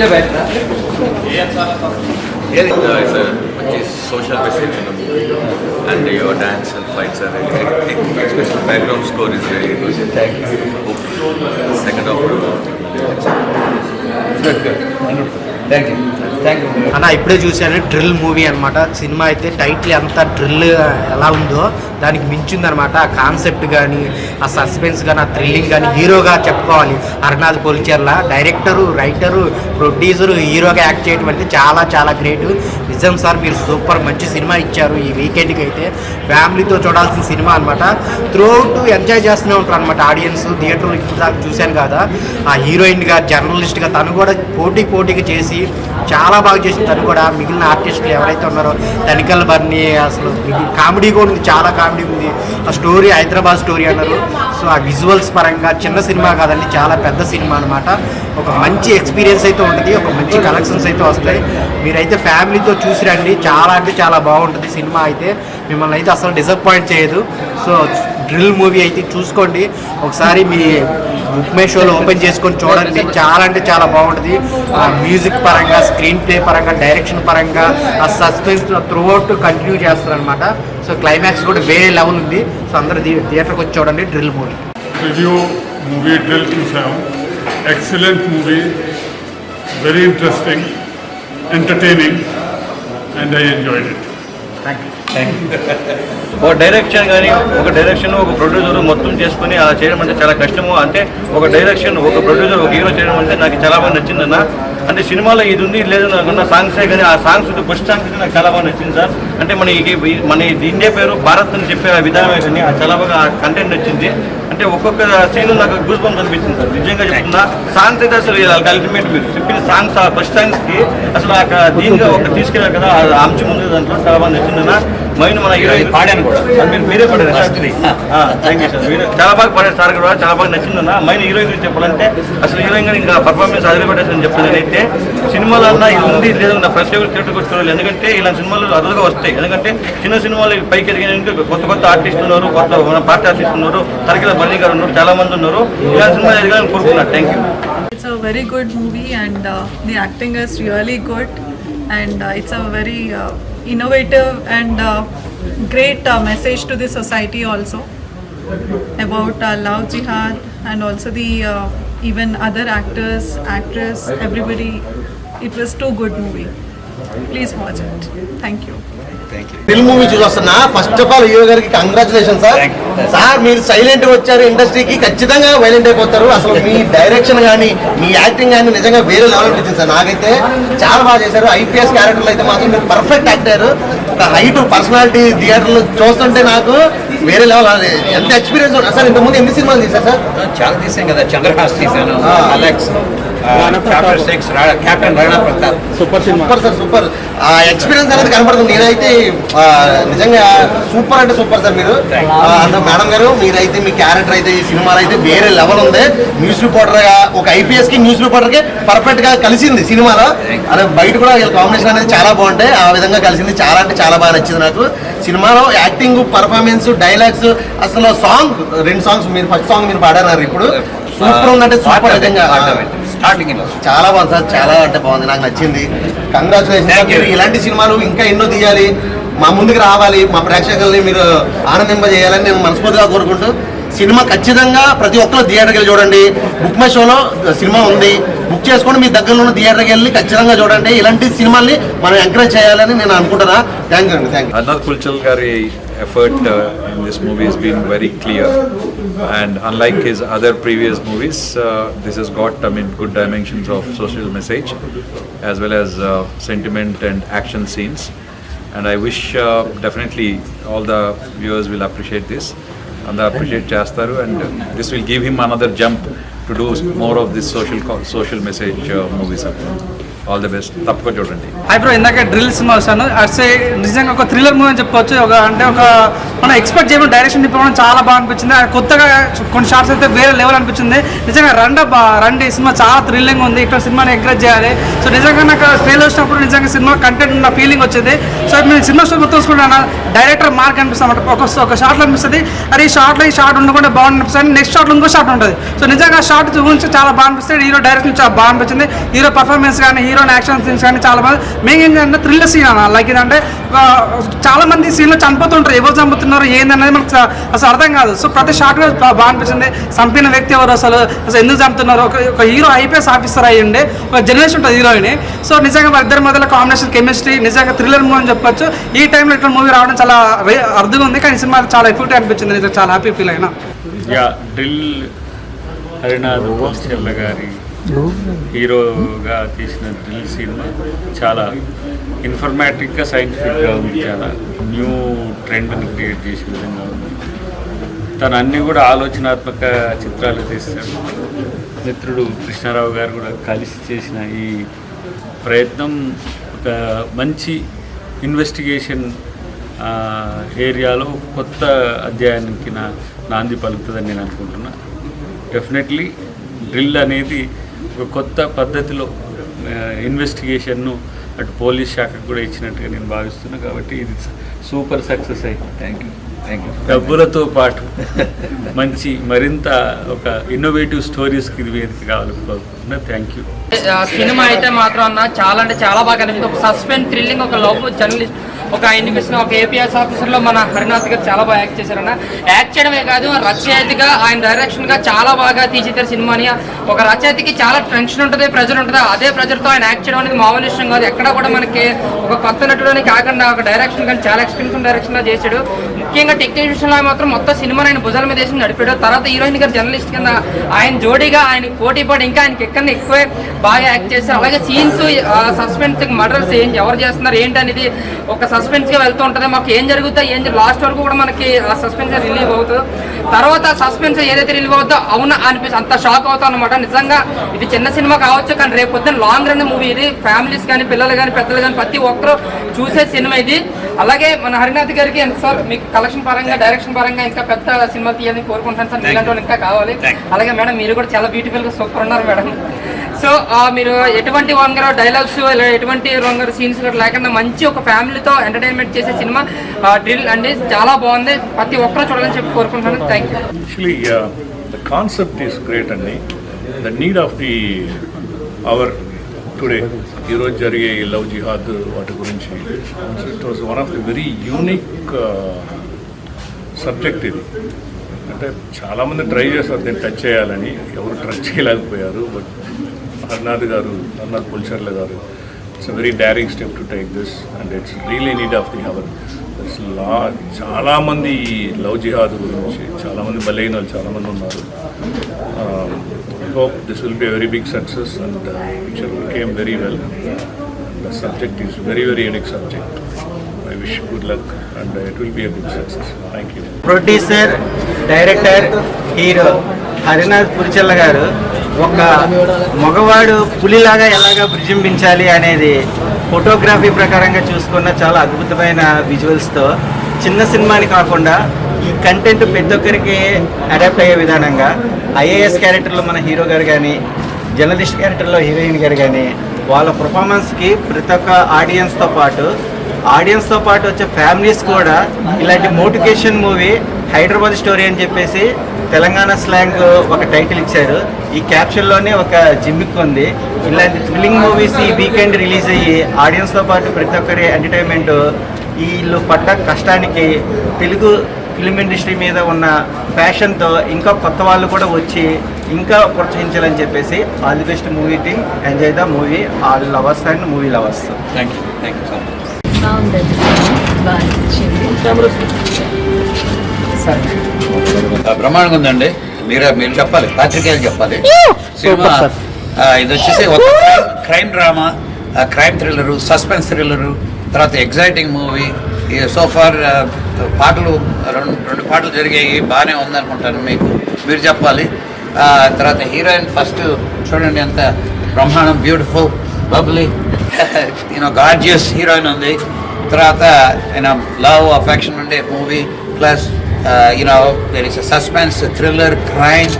It's a social message in the movie, and your dance and fights are really good. Especially background score is really good. Thank you. Hope second half will Good. Thank you అన్న. ఇప్పుడే చూశాను drill movie అనమాట. Cinema అయితే title ఎంత drill ఎలా ఉందో దానికి మించిందనమాట. ఆ కాన్సెప్ట్ కానీ, ఆ సస్పెన్స్ కానీ, ఆ థ్రిల్లింగ్ కానీ హీరోగా చెప్పుకోవాలి. అరుణాథ్ కొలిచెర్ల డైరెక్టరు, రైటరు, ప్రొడ్యూసరు, హీరోగా యాక్ట్ చేయడం అంటే చాలా చాలా గ్రేట్. నిజం సార్, మీరు సూపర్ మంచి సినిమా ఇచ్చారు. ఈ వీకెండ్కి అయితే ఫ్యామిలీతో చూడాల్సిన సినిమా అనమాట. త్రూఅవుట్ ఎంజాయ్ చేస్తూనే ఉంటారు అనమాట ఆడియన్స్. థియేటర్లో ఇప్పుడు దాకా చూశాను కదా, ఆ హీరోయిన్గా, జర్నలిస్ట్గా తను కూడా పోటీగా చేసి చాలా బాగా చేసింది. తను కూడా మిగిలిన ఆర్టిస్టులు ఎవరైతే ఉన్నారో, తనికల్ బర్ని అసలు కామెడీ కూడా ఉంది, చాలా కామెడీ ఉంది. ఆ స్టోరీ హైదరాబాద్ స్టోరీ అన్నారు. సో ఆ విజువల్స్ పరంగా చిన్న సినిమా కాదండి, చాలా పెద్ద సినిమా అనమాట. ఒక మంచి ఎక్స్పీరియన్స్ అయితే ఉంటుంది, ఒక మంచి కలెక్షన్స్ అయితే వస్తాయి. మీరైతే ఫ్యామిలీతో చూసి రండి, చాలా అంటే చాలా బాగుంటుంది సినిమా అయితే. మిమ్మల్ని అయితే అసలు డిసప్పాయింట్ చేయదు. సో డ్రిల్ మూవీ అయితే చూసుకోండి ఒకసారి. మీ బుక్ మై షోలో ఓపెన్ చేసుకొని చూడండి, చాలా అంటే చాలా బాగుంటుంది. మ్యూజిక్ పరంగా, స్క్రీన్ ప్లే పరంగా, డైరెక్షన్ పరంగా, ఆ సస్పెన్స్ త్రూఅవుట్ కంటిన్యూ చేస్తారనమాట. సో క్లైమాక్స్ కూడా వేరే లెవెల్ ఉంది. సో అందరూ థియేటర్కి వచ్చి చూడండి drill movie. Review movie drill చూసాం. Excellent movie, very interesting, entertaining, and I enjoyed it. Thank you. ఒక డైరెక్షన్ కానీ, ఒక డైరెక్షన్ ఒక ప్రొడ్యూసర్ మొత్తం చేసుకుని అలా చేయడం అంటే చాలా కష్టము. అంటే ఒక డైరెక్షన్, ఒక ప్రొడ్యూసర్, ఒక హీరో చేయడం అంటే నాకు చాలా బాగా నచ్చిందన్న. అంటే సినిమాలో ఇది ఉంది లేదు నాకున్న సాంగ్సే కానీ, ఆ సాంగ్స్ ఫస్ట్ సాంగ్స్ నాకు చాలా బాగా నచ్చింది సార్. అంటే మన ఇండియా పేరు భారత్ అని చెప్పే విధానమే కానీ చాలా బాగా కంటెంట్ నచ్చింది. అంటే ఒక్కొక్క సీన్ నాకు గూస్ బంప్స్ అనిపించింది సార్, నిజంగా చెప్తున్నా. సాంగ్స్ అయితే అసలు అల్టిమేట్. మీరు చెప్పిన సాంగ్స్, ఆ ఫస్ట్ సాంగ్స్కి అసలు దీనిగా ఒక తీసుకెళ్ళారు కదా, ఆ అంశం ఉంది దాంట్లో, చాలా బాగా నచ్చిందన్న. మైన్ మన హీరోయిన్ పాడాను కూడా, మీరే పాడారు సార్. థ్యాంక్ యూ సార్, మీరు చాలా బాగా పాడారు సార్ కూడా, చాలా బాగా నచ్చిందన్న. మైన్ హీరోయిన్ గురించి చెప్పాలంటే అసలు హీరోయిన్ గారు ఇంకా పర్ఫార్మెన్స్ అదిరిపెట్టేసని చెప్తాను. అయితే సినిమాలో అన్న ఇది ఉంది లేదు నా ఫస్ట్ ఎవరు థియేటర్కి వచ్చుకోవాలి. ఎందుకంటే ఇలాంటి సినిమాలు అదురుగా వస్తాయి. ఎందుకంటే చిన్న సినిమాలు పైకి ఎదిగిన కొత్త ఆర్టిస్ట్ ఉన్నారు, కొత్త మన పార్టీ ఆర్టిస్ట్ ఉన్నారు, తరకిల బర్నీ గారు ఉన్నారు, చాలా మంది ఉన్నారు. ఇలాంటి సినిమాలు ఎదగాలని కోరుకున్నారు. Thank you. It's a very good movie and the acting is really good and it's a very innovative and great message to the society also about love jihad and also the even other actors, actress, everybody. It was too good movie. Please watch it. Thank you. Drill movie చూసొస్తున్నా. First of all hero గారికి congratulation sir. Sir మీరు silent వచ్చారు, ఇండస్ట్రీకి ఖచ్చితంగా violent అయిపోతారు. అసలు మీ direction కానీ, మీ acting కానీ నిజంగా వేరే లెవెల్ అనిపించింది సార్. నాకైతే చాలా బాగా చేశారు. ఐపీఎస్ క్యారెక్టర్లు అయితే మాత్రం మీరు పర్ఫెక్ట్ యాక్టర్. ఒక హైట్, పర్సనాలిటీ థియేటర్లు చూస్తుంటే నాకు వేరే లెవెల్. ఎంత ఎక్స్పీరియన్స్ ఉంటుంది సార్. ఇంతకుముందు ఎన్ని సినిమాలు తీశారు సార్? చాలా తీసాం కదా, చంద్రహాస్ తీసాను, Alex, captain Rana Pratap. Super sir, super. ఆ ఎక్స్పీరియన్స్ అనేది కనపడుతుంది. నేనైతే నిజంగా సూపర్ అంటే సూపర్ సార్. మీరు మేడం గారు, మీరైతే మీ క్యారెక్టర్ అయితే ఈ సినిమాలో అయితే వేరే లెవెల్ ఉంది. న్యూస్ రిపోర్టర్ గా, ఒక ఐపీఎస్ కి న్యూస్ రిపోర్టర్ కి పర్ఫెక్ట్ గా కలిసింది సినిమాలో. అదే బయట కూడా కాంబినేషన్ అనేది చాలా బాగుంటాయి. ఆ విధంగా కలిసింది, చాలా అంటే చాలా బాగా నచ్చింది నాకు. సినిమాలో యాక్టింగ్, పర్ఫార్మెన్స్, డైలాగ్స్, అసలు సాంగ్ 2 సాంగ్స్ మీరు ఫస్ట్ సాంగ్ మీరు పాడారు ఇప్పుడు. సూపర్ ఉందంటే సూపర్. నిజంగా చాలా బాగుంది సార్, చాలా అంటే బాగుంది, నాకు నచ్చింది. కంగ్రాచులేషన్. ఇలాంటి సినిమాలు ఇంకా ఎన్నో తీయాలి, మా ముందుకు రావాలి, మా ప్రేక్షకుల్ని మీరు ఆనందింపజేయాలని నేను మనస్ఫూర్తిగా కోరుకుంటూ, సినిమా ఖచ్చితంగా ప్రతి ఒక్కరు థియేటర్కి వెళ్ళి చూడండి. బుక్ మై షోలో సినిమా ఉంది, బుక్ చేసుకొని మీ దగ్గరలో ఉన్న థియేటర్కి వెళ్ళి ఖచ్చితంగా చూడండి. ఇలాంటి సినిమాల్ని మనం ఎంకరేజ్ చేయాలని నేను అనుకుంటున్నా. థ్యాంక్ యూ అండి. Thank you. Arnath Kulchal Gari effort in this movie has been very clear, and unlike his other previous movies, this has got good dimensions of social message as well as sentiment and action scenes, and I wish definitely all the viewers will appreciate this and appreciate Chastaru, and this will give him another jump to do more of this social message movies. All the best, తప్పకుండా చూడండి. Bro ఇందాక drill cinema వచ్చాను అట్సే నిజంగా ఒక thriller movie అని చెప్పుకోవచ్చు. ఒక మనం ఎక్స్పెక్ట్ చేయడం డైరెక్షన్ తిప్పడం చాలా బాగా అనిపించింది. కొత్తగా కొన్ని షార్ట్స్ అయితే వేరే లెవెల్ అనిపించింది. నిజంగా రండి సినిమా చాలా థ్రిల్లింగ్ ఉంది. ఇక్కడ సినిమాని ఎంకరేజ్ చేయాలి. సో నిజంగా నాకు ట్రైలర్ వచ్చినప్పుడు నిజంగా సినిమా కంటెంట్ ఉన్న ఫీలింగ్ వచ్చింది. సో నేను సినిమా స్టోరీ మొత్తం చూసుకుంటాను, డైరెక్టర్ మార్క్ అనిపిస్తాను. ఒక షార్ట్లో అనిపిస్తుంది, అరే ఈ షార్ట్ ఉండకుండా బాగుంది అనిపిస్తుంది. నెక్స్ట్ షార్ట్లో ఇంకో షార్ట్ ఉంటుంది. సో నిజంగా షార్ట్ గురించి చాలా బాగా అనిపిస్తుంది. హీరో డైరెక్షన్ చాలా బాగా అనిపించింది. హీరో పర్ఫార్మెన్స్ కానీ హీరోని యాక్షన్ సీన్స్ కానీ చాలా బాగా. మెయిన్ ఏంటంటే థ్రిల్లర్ సీన్ అన్న, లైక్ ఏంటంటే చాలా మంది సీన్లో చనిపోతుంటారు, ఎవరు చంపుతున్నారు ఏందనేది మనకు అసలు అర్థం కాదు. సో ప్రతి షార్ట్ కూడా బాగా అనిపించింది. చంపిన వ్యక్తి ఎవరు, అసలు ఎందుకు చంపుతున్నారు, ఒక హీరో ఐపీఎస్ ఆఫీసర్ అయ్యిండే ఒక జనరేషన్ ఉంటుంది హీరోయిన్. సో నిజంగా వారిద్దరి మధ్యలో కాంబినేషన్ కెమిస్ట్రీ నిజంగా థ్రిల్లర్ మూవీ అని చెప్పొచ్చు. ఈ టైంలో ఇట్లా మూవీ రావడం చాలా అర్థంగా ఉంది. కానీ సినిమా చాలా ఎఫెక్ట్ అనిపించింది. నిజంగా చాలా హ్యాపీ ఫీల్ అయినా. డ్రిల్ హరినాథ్ పోస్టర్ల గారి హీరోగా తీసిన డ్రిల్ సినిమా చాలా ఇన్ఫర్మేటివ్గా సైంటిఫిక్గా ఉంది. చాలా న్యూ ట్రెండ్ని క్రియేట్ చేసే విధంగా ఉంది. తను అన్నీ కూడా ఆలోచనాత్మక చిత్రాలు తీస్తాడు. మిత్రుడు కృష్ణారావు గారు కూడా కలిసి చేసిన ఈ ప్రయత్నం ఒక మంచి ఇన్వెస్టిగేషన్ ఏరియాలో కొత్త అధ్యాయానికి నాంది పలుకుతుందని నేను అనుకుంటున్నా. డెఫినెట్లీ డ్రిల్ అనేది ఒక కొత్త పద్ధతిలో ఇన్వెస్టిగేషన్ను అటు పోలీస్ శాఖకు కూడా ఇచ్చినట్టుగా నేను భావిస్తున్నాను. కాబట్టి ఇది సూపర్ సక్సెస్ అయింది. Thank you. డబ్బులతో పాటు మంచి మరింత ఒక ఇన్నోవేటివ్ స్టోరీస్కి ఇది వేదిక కావాలనుకుంటున్నా. Thank you. సినిమా అయితే మాత్రం అన్న చాలా అంటే చాలా బాగా అనిపించింది. ఒక సస్పెన్స్ థ్రిల్లింగ్, ఒక లవ్ జర్నలిస్ట్, ఒక ఇన్వెస్టిగేషన్, ఒక ఏపీఎస్ ఆఫీసర్లో మన హరినాథ్ గారు చాలా బాగా యాక్ట్ చేశారన్న. యాక్ట్ చేయడమే కాదు రచయితగా ఆయన డైరెక్షన్గా చాలా బాగా తీర్చిదిద్దారు సినిమాని. ఒక రచయితకి చాలా టెన్షన్ ఉంటుంది, ప్రెజర్ ఉంటుంది. అదే ప్రెజర్తో ఆయన యాక్ట్ చేయడం అనేది మామూలు విషయం కాదు. ఎక్కడ కూడా మనకి ఒక కొత్త నటుడని కాకుండా ఒక డైరెక్షన్ కానీ చాలా ఎక్స్పీరియన్స్ డైరెక్షన్గా చేశాడు. ముఖ్యంగా టెక్నీషియన్లో మాత్రం మొత్తం సినిమాని ఆయన భుజాల మీద వేసి నడిపాడు. తర్వాత హీరోయిన్ గారు జర్నలిస్ట్ కింద ఆయన జోడీగా ఆయన పోటీ పడి ఇంకా ఆయనకి ఎక్కడ ఎక్కువే బాగా యాక్ట్ చేశారు. అలాగే సీన్స్, సస్పెన్స్, మర్డర్స్ ఎవరు చేస్తున్నారు ఏంటి అనేది ఒక సస్పెన్స్గా వెళ్తూ ఉంటుంది. మాకు ఏం జరుగుతుందో లాస్ట్ వరకు కూడా మనకి ఆ సస్పెన్స్ రిలీవ్ అవుతుంది. తర్వాత సస్పెన్స్ ఏదైతే రిలీవ్ అవుతుందో అవునా అనిపిస్తుంది, అంత షాక్ అవుతాం అనమాట. నిజంగా ఇది చిన్న సినిమా కావచ్చు, కానీ రేపు పొద్దున్న లాంగ్ రన్ మూవీ ఇది. ఫ్యామిలీస్ కానీ పిల్లలు కానీ పెద్దలు కానీ ప్రతి ఒక్కరూ చూసే సినిమా ఇది. అలాగే మన హరినాథ్ గారికి సార్ మీకు కలెక్షన్ పరంగా డైరెక్షన్ పరంగా ఇంకా పెద్ద సినిమా తీయాలని కోరుకుంటాను సార్. ఇలాంటి వాళ్ళు ఇంకా కావాలి. అలాగే మేడం మీరు కూడా చాలా బ్యూటిఫుల్గా సూపర్ ఉన్నారు మేడం. సో మీరు ఎటువంటి వంగర డైలాగ్స్ ఎటువంటి వంగర సీన్స్ లేకుండా మంచి ఒక ఫ్యామిలీతో ఎంటర్టైన్మెంట్ చేసే సినిమా డ్రిల్ అండి. చాలా బాగుంది, ప్రతి ఒక్కరూ చూడాలని చెప్పి కోరుకుంటున్నాను. Thank you. Actually the concept is great అండి. The need of the hour today ఈరోజు జరిగే ఈ లవ్ జిహాద్ వాటి గురించి it was one of the very unique subject ఇది. అంటే చాలామంది ట్రై చేస్తారు దీన్ని టచ్ చేయాలని, ఎవరు టచ్ చేయలేకపోయారు. But Harinath Pulcharla garu it's a very daring step to take this and it's really need of the hour. చాలామంది లవ్ జిహాద్ గురించి చాలామంది బలైన వాళ్ళు చాలామంది ఉన్నారు. I hope this will be a very big success and picture came very well. The subject is very unique subject. I wish good luck and it will be a good success. Thank you. Producer, director, hero Harinath Pulcharla గారు ఒక మగవాడు పులిలాగా ఎలాగా విజృంభించాలి అనేది photography ప్రకారంగా చూసుకున్న చాలా అద్భుతమైన విజువల్స్తో చిన్న సినిమాని కాకుండా ఈ కంటెంట్ ప్రతి ఒక్కరికి అడాప్ట్ అయ్యే విధానంగా ఐఏఎస్ క్యారెక్టర్లో మన హీరో గారు కానీ జర్నలిస్ట్ క్యారెక్టర్లో హీరోయిన్ గారు కానీ వాళ్ళ పర్ఫార్మెన్స్కి ప్రతి ఒక్క ఆడియన్స్తో పాటు వచ్చే ఫ్యామిలీస్ కూడా ఇలాంటి మోటివేషన్ మూవీ హైదరాబాద్ స్టోరీ అని చెప్పేసి తెలంగాణ స్లాంగ్ ఒక టైటిల్ ఇచ్చారు. ఈ క్యాప్షన్లోనే ఒక జిమ్మిక్ ఉంది. ఇలాంటి థ్రిల్లింగ్ మూవీస్ ఈ వీకెండ్ రిలీజ్ అయ్యి ఆడియన్స్తో పాటు ప్రతి ఒక్కరి ఎంటర్టైన్మెంట్ వీళ్ళు పడ్డ కష్టానికి తెలుగు ఫిలిం ఇండస్ట్రీ మీద ఉన్న ప్యాషన్తో ఇంకా కొత్త వాళ్ళు కూడా వచ్చి ఇంకా ప్రోత్సహించాలని చెప్పేసి all the best movie team. Enjoy the movie, all lovers and movie lovers. Thank you so much. బ్రహ్మాండంగా ఉందండి. మీరు చెప్పాలి, పాత్రికేయులు చెప్పాలి. సినిమా ఇది వచ్చేసి ఒక crime drama, crime thriller, suspense thriller, తర్వాత ఎగ్జైటింగ్ మూవీ. సో ఫార్ పాటలు రెండు పాటలు జరిగాయి, బాగానే ఉందనుకుంటాను. మీరు చెప్పాలి. తర్వాత హీరోయిన్ ఫస్ట్ చూడండి ఎంత బ్రహ్మాండం, బ్యూటిఫుల్, బబ్లీ, గార్జియస్ హీరోయిన్ ఉంది. తర్వాత లవ్ అఫెక్షన్ ఉండే movie, plus there is suspense, thriller, crime.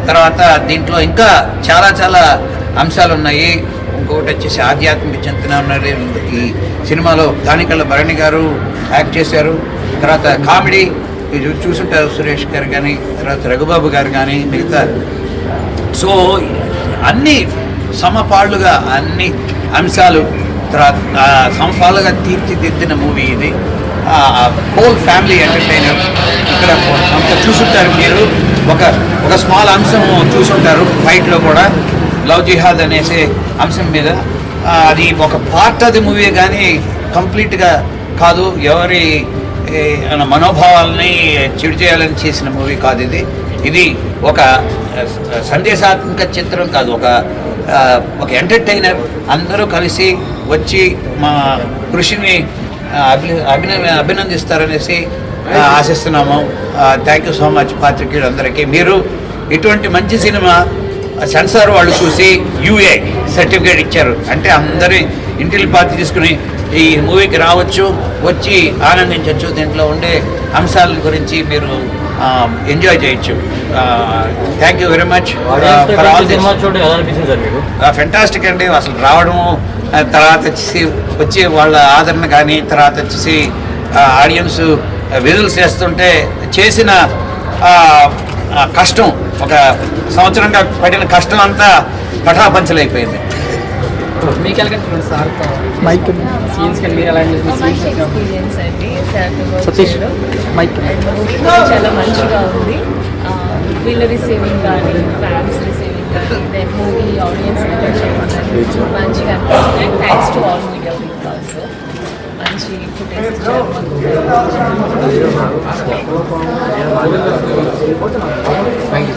తర్వాత దీంట్లో ఇంకా చాలా చాలా అంశాలు ఉన్నాయి. ఇంకొకటి వచ్చేసి ఆధ్యాత్మిక చింతన ఉన్నది ఈ సినిమాలో. దానికల్లా భరణి గారు యాక్ట్ చేశారు. తర్వాత కామెడీ చూసుంటారు, సురేష్ గారు కానీ, తర్వాత రఘుబాబు గారు కానీ, మిగతా. సో అన్ని సమపాళ్ళుగా అన్ని అంశాలు తర్వాత సమపాలుగా తీర్చిదిద్దిన మూవీ ఇది. Whole family entertainer. ఇక్కడ అంత చూసుంటారు మీరు. ఒక స్మాల్ అంశం చూసుంటారు ఫైట్లో కూడా, లవ్ జిహాద్ అనేసి అంశం మీద. అది ఒక పార్ట్ ఆఫ్ ది మూవీ కానీ కంప్లీట్గా కాదు. ఎవరి మనోభావాలని చెడు చేయాలని చేసిన మూవీ కాదు ఇది. ఇది ఒక సందేశాత్మక చిత్రం కాదు, ఒక ఎంటర్టైనర్. అందరూ కలిసి వచ్చి మా కృషిని అభినందిస్తారనేసి ఆశిస్తున్నాము. థ్యాంక్ యూ సో మచ్ పాత్రికేయులు అందరికీ. మీరు ఇటువంటి మంచి సినిమా సెన్సార్ వాళ్ళు చూసి UA సర్టిఫికేట్ ఇచ్చారు అంటే అందరి ఇంటిని పాతి తీసుకుని ఈ మూవీకి రావచ్చు, వచ్చి ఆనందించవచ్చు. దీంట్లో ఉండే అంశాల గురించి మీరు ఎంజాయ్ చేయొచ్చు. Thank you very much for all this. Fantastic అండి. అసలు రావడము, తర్వాత వచ్చి వాళ్ళ ఆదరణ కానీ, తర్వాత వచ్చేసి ఆడియన్స్ విజిల్స్ చేస్తుంటే చేసిన కష్టం, ఒక సంవత్సరంగా పడిన కష్టం అంతా పటాపంచలైపోయింది. మీకు ఎక్స్పీరియన్స్ అండి సతీష్ మైక్ చాలా మంచిగా ఉంది. వీళ్ళ రిసీవింగ్ కానీ, ఫ్యాన్స్ రిసీవింగ్ కానీ, దెన్ మూవీ ఆడియన్స్ మంచిగా అనిపించింది. And thanks to all media people also. మంచి ఫుటేజ్ ఇచ్చారు. Thank you.